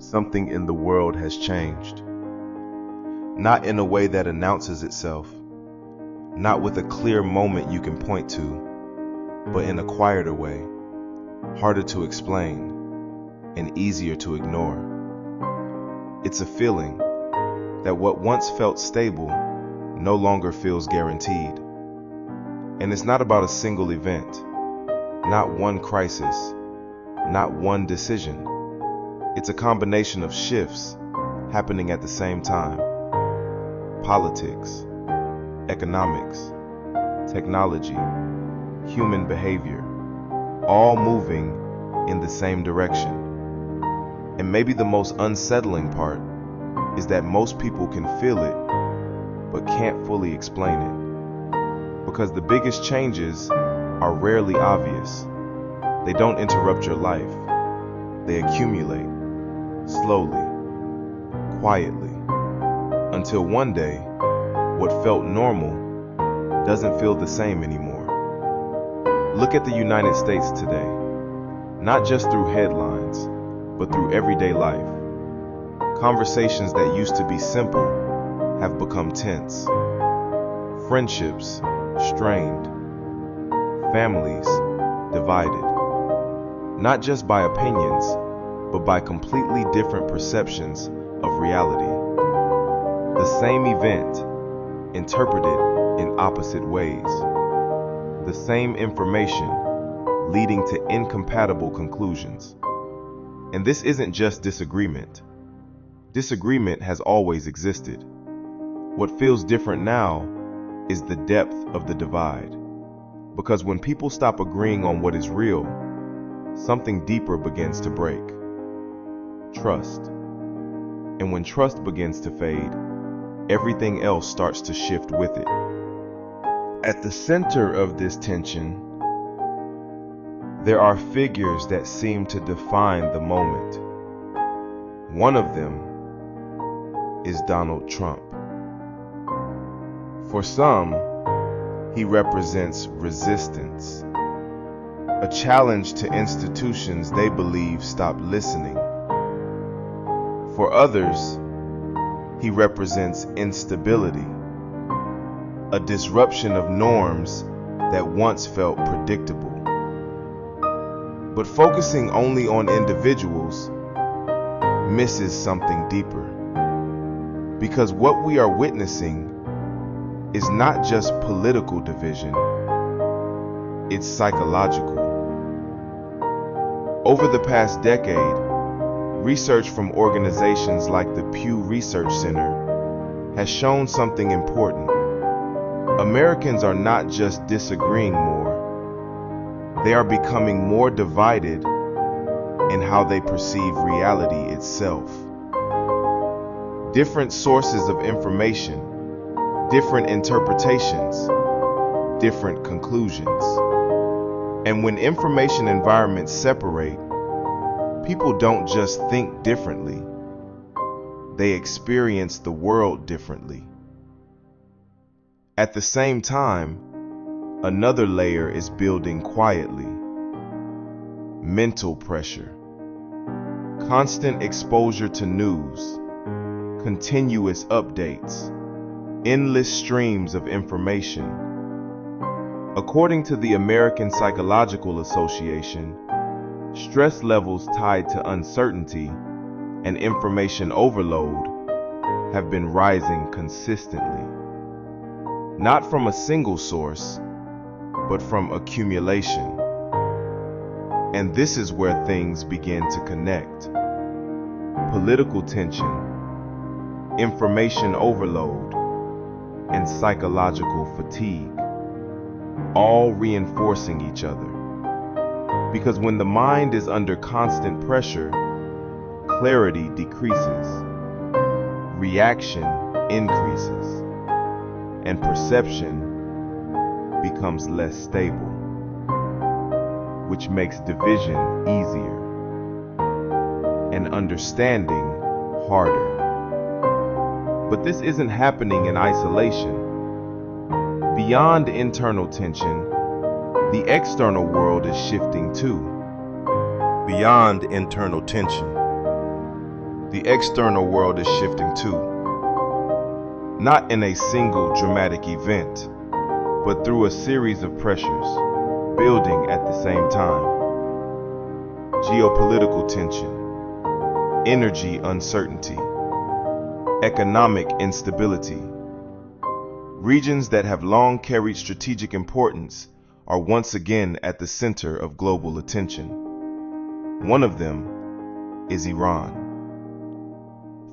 something in the world has changed. Not in a way that announces itself, not with a clear moment you can point to, but in a quieter way, harder to explain and easier to ignore. It's a feeling that what once felt stable no longer feels guaranteed. And it's not about a single event, not one crisis, not one decision. It's a combination of shifts happening at the same time. Politics, economics, technology, human behavior, all moving in the same direction. And maybe the most unsettling part is that most people can feel it, but can't fully explain it. Because the biggest changes are rarely obvious. They don't interrupt your life. They accumulate, slowly, quietly, until one day, what felt normal doesn't feel the same anymore. Look at the United States today, not just through headlines, but through everyday life. Conversations that used to be simple have become tense. Friendships strained. Families divided. Not just by opinions, but by completely different perceptions of reality. The same event, interpreted in opposite ways. The same information, leading to incompatible conclusions. And this isn't just disagreement. Disagreement has always existed. What feels different now is the depth of the divide. Because when people stop agreeing on what is real, something deeper begins to break. Trust. And when trust begins to fade, everything else starts to shift with it. At the center of this tension, there are figures that seem to define the moment. One of them is Donald Trump. For some, he represents resistance, a challenge to institutions they believe stop listening. For others, he represents instability, a disruption of norms that once felt predictable. But focusing only on individuals misses something deeper. Because what we are witnessing is not just political division, it's psychological. Over the past decade, research from organizations like the Pew Research Center has shown something important. Americans are not just disagreeing more, they are becoming more divided in how they perceive reality itself. Different sources of information, different interpretations, different conclusions. And when information environments separate, people don't just think differently, they experience the world differently. At the same time, another layer is building quietly. Mental pressure. Constant exposure to news, continuous updates, endless streams of information. According to the American Psychological Association, stress levels tied to uncertainty and information overload have been rising consistently. Not from a single source, but from accumulation. And this is where things begin to connect. Political tension, information overload, and psychological fatigue, all reinforcing each other. Because when the mind is under constant pressure, clarity decreases, reaction increases, and perception becomes less stable, which makes division easier and understanding harder. But this isn't happening in isolation. Beyond internal tension, the external world is shifting too. Beyond internal tension, The external world is shifting too, not in a single dramatic event, but through a series of pressures building at the same time. Geopolitical tension, energy uncertainty, economic instability. Regions that have long carried strategic importance are once again at the center of global attention. One of them is Iran.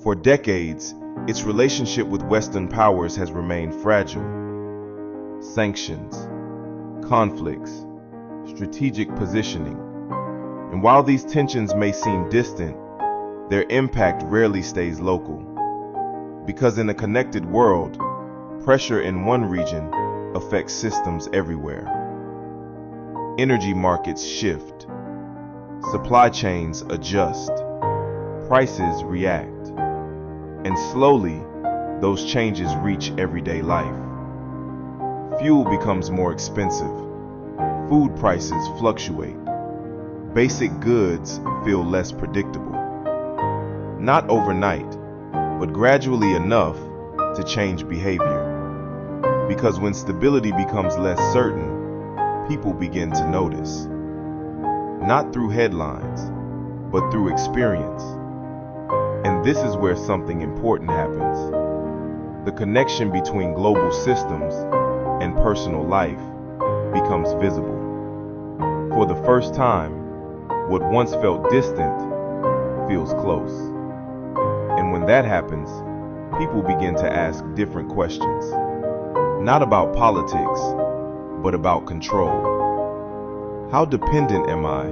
For decades, its relationship with Western powers has remained fragile. Sanctions, conflicts, strategic positioning. And while these tensions may seem distant, their impact rarely stays local. Because in a connected world, pressure in one region affects systems everywhere. Energy markets shift, supply chains adjust, prices react, and slowly those changes reach everyday life. Fuel becomes more expensive, food prices fluctuate, basic goods feel less predictable. Not overnight, but gradually enough to change behavior. Because when stability becomes less certain, people begin to notice. Not through headlines, but through experience. And this is where something important happens. The connection between global systems and personal life becomes visible. For the first time, what once felt distant feels close. And when that happens, people begin to ask different questions. Not about politics, but about control. How dependent am I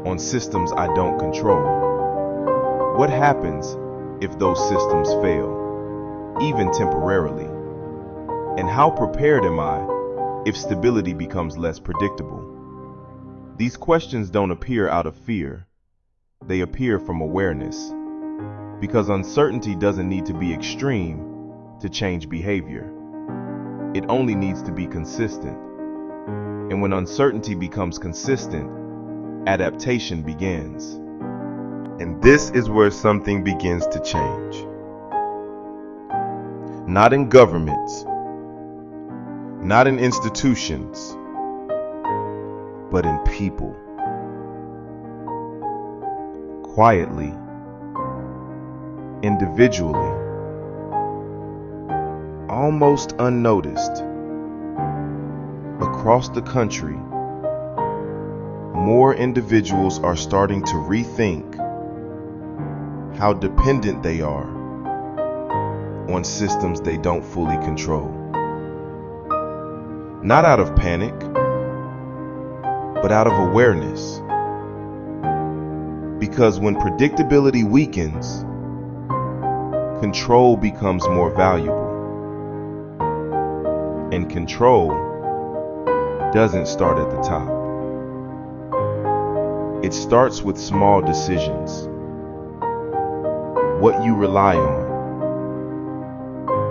on systems I don't control? What happens if those systems fail, even temporarily? And how prepared am I if stability becomes less predictable? These questions don't appear out of fear. They appear from awareness. Because uncertainty doesn't need to be extreme to change behavior. It only needs to be consistent. And when uncertainty becomes consistent, adaptation begins. And this is where something begins to change. Not in governments, not in institutions, but in people. Quietly, individually, almost unnoticed. Across the country, more individuals are starting to rethink how dependent they are on systems they don't fully control. Not out of panic, but out of awareness. Because when predictability weakens, control becomes more valuable. And control doesn't start at the top. It starts with small decisions. What you rely on,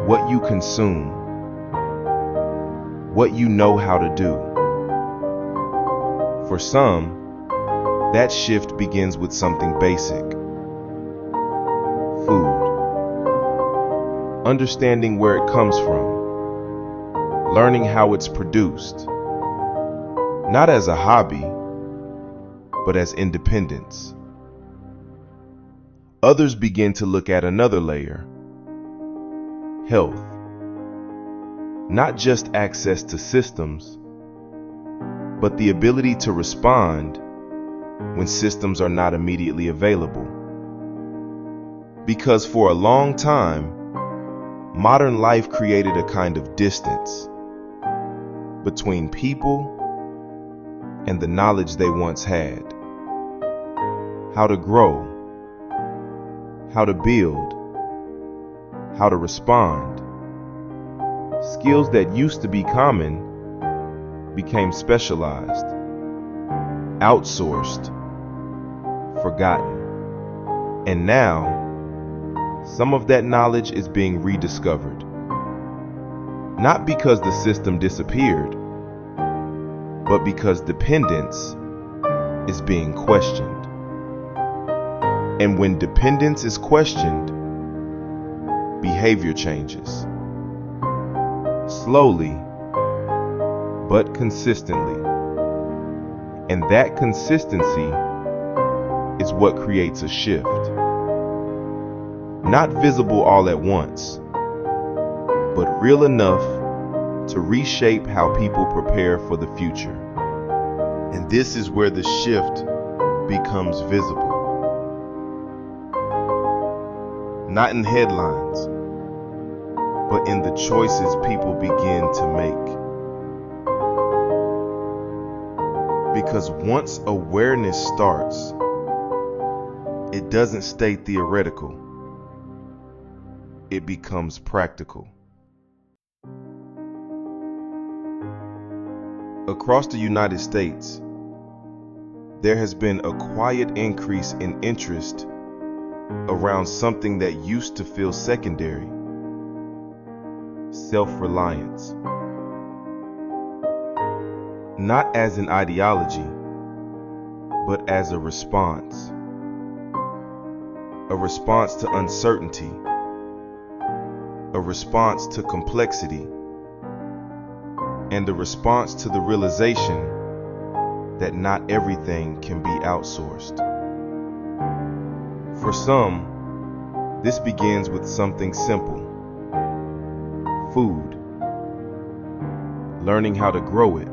what you consume, what you know how to do. For some, that shift begins with something basic. Food. Understanding where it comes from. Learning how it's produced. Not as a hobby, but as independence. Others begin to look at another layer. Health. Not just access to systems, but the ability to respond when systems are not immediately available. Because for a long time, modern life created a kind of distance between people and the knowledge they once had. How to grow, how to build, how to respond. Skills that used to be common became specialized, outsourced, forgotten. And now, some of that knowledge is being rediscovered. Not because the system disappeared, but because dependence is being questioned. And when dependence is questioned, behavior changes. Slowly, but consistently. And that consistency is what creates a shift. Not visible all at once, but real enough to reshape how people prepare for the future. And this is where the shift becomes visible. Not in headlines, but in the choices people begin to make. Because once awareness starts, it doesn't stay theoretical. It becomes practical. Across the United States, there has been a quiet increase in interest around something that used to feel secondary: self-reliance. Not as an ideology, but as a response. A response to uncertainty, a response to complexity, and a response to the realization that not everything can be outsourced. For some, this begins with something simple: food. Learning how to grow it,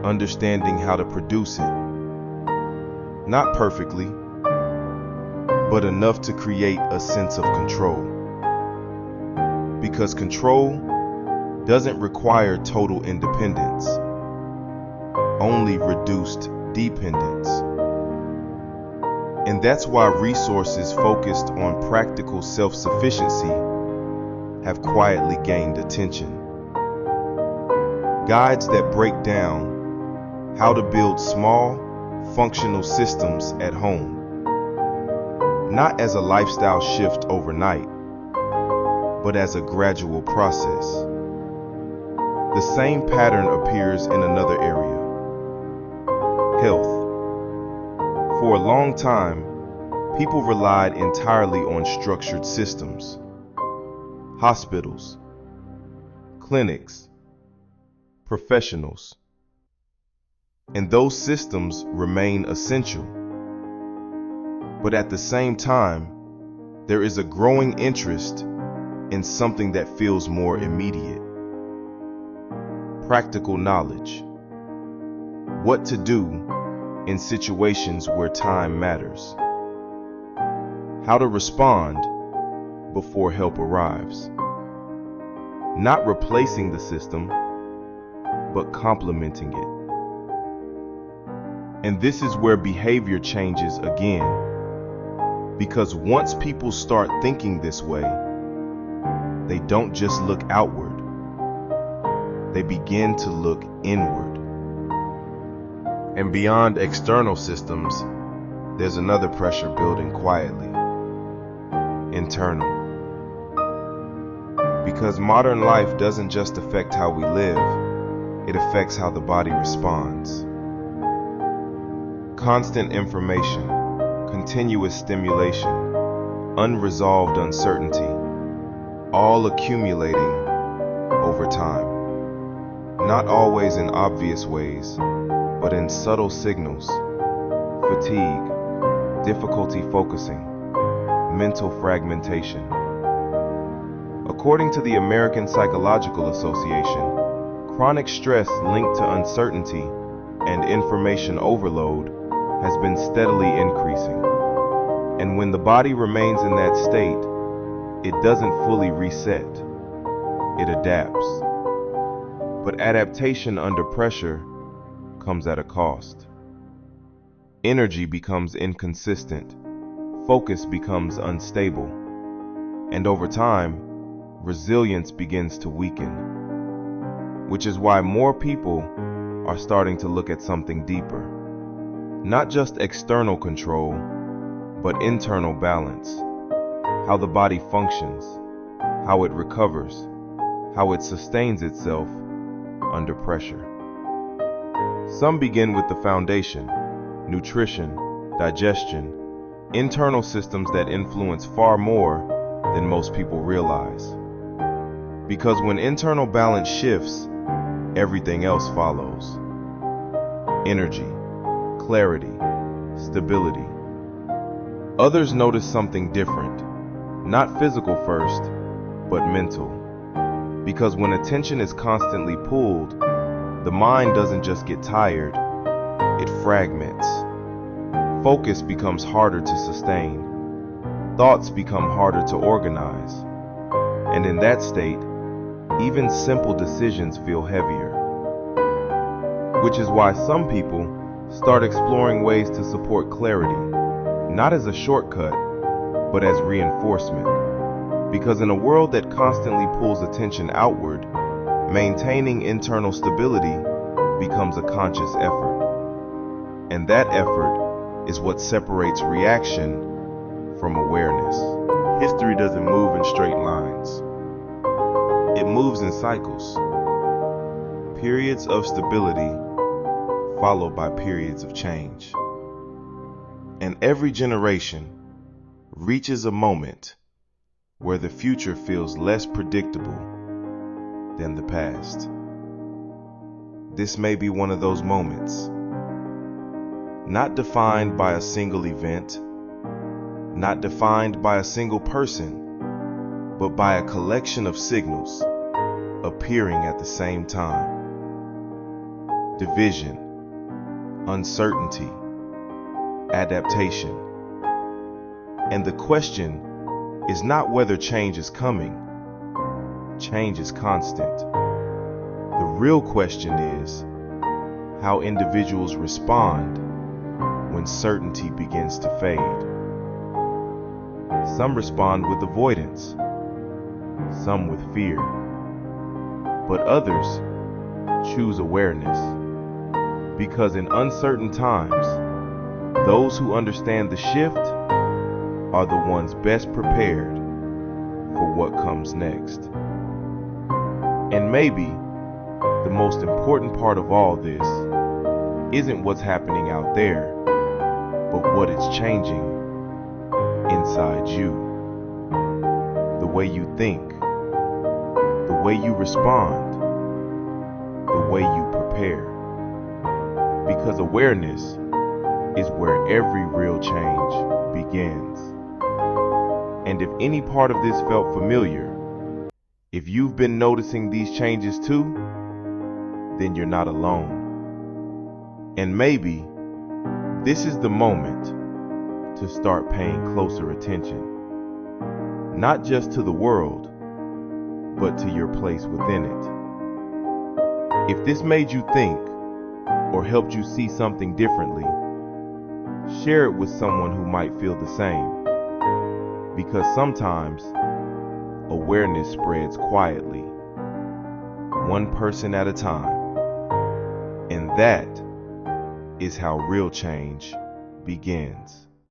understanding how to produce it. Not perfectly, but enough to create a sense of control. Because control doesn't require total independence, only reduced dependence. And that's why resources focused on practical self-sufficiency have quietly gained attention. Guides that break down how to build small, functional systems at home, not as a lifestyle shift overnight, but as a gradual process. The same pattern appears in another area: health. For a long time, people relied entirely on structured systems: hospitals, clinics, professionals. And those systems remain essential. But at the same time, there is a growing interest in something that feels more immediate: practical knowledge. What to do in situations where time matters. How to respond before help arrives. Not replacing the system, but complementing it. And this is where behavior changes again. Because once people start thinking this way, they don't just look outward, they begin to look inward. And beyond external systems, there's another pressure building quietly: internal. Because modern life doesn't just affect how we live, it affects how the body responds. Constant information, continuous stimulation, unresolved uncertainty, all accumulating over time. Not always in obvious ways, but in subtle signals: fatigue, difficulty focusing, mental fragmentation. According to the American Psychological Association, chronic stress linked to uncertainty and information overload has been steadily increasing. And when the body remains in that state, it doesn't fully reset. It adapts. But adaptation under pressure comes at a cost. Energy becomes inconsistent, focus becomes unstable, and over time, resilience begins to weaken. Which is why more people are starting to look at something deeper. Not just external control, but internal balance. How the body functions, how it recovers, how it sustains itself under pressure. Some begin with the foundation: nutrition, digestion, internal systems that influence far more than most people realize. Because when internal balance shifts, everything else follows. Energy, clarity, stability. Others notice something different, not physical first, but mental. Because when attention is constantly pulled, the mind doesn't just get tired, it fragments. Focus becomes harder to sustain. Thoughts become harder to organize. And in that state, even simple decisions feel heavier. Which is why some people start exploring ways to support clarity, not as a shortcut, but as reinforcement. Because in a world that constantly pulls attention outward, maintaining internal stability becomes a conscious effort. And that effort is what separates reaction from awareness. History doesn't move in straight lines. It moves in cycles. Periods of stability followed by periods of change. And every generation reaches a moment where the future feels less predictable than the past. This may be one of those moments, not defined by a single event, not defined by a single person, but by a collection of signals appearing at the same time. Division, uncertainty, adaptation. And the question is not whether change is coming. Change is constant. The real question is how individuals respond when certainty begins to fade. Some respond with avoidance, some with fear, but others choose awareness. Because in uncertain times, those who understand the shift are the ones best prepared for what comes next. And maybe the most important part of all this isn't what's happening out there, but what it's changing inside you. The way you think, the way you respond, the way you prepare. Because awareness is where every real change begins. And if any part of this felt familiar, if you've been noticing these changes too, then you're not alone. And maybe this is the moment to start paying closer attention, not just to the world, but to your place within it. If this made you think or helped you see something differently, share it with someone who might feel the same. Because sometimes awareness spreads quietly, one person at a time. And that is how real change begins.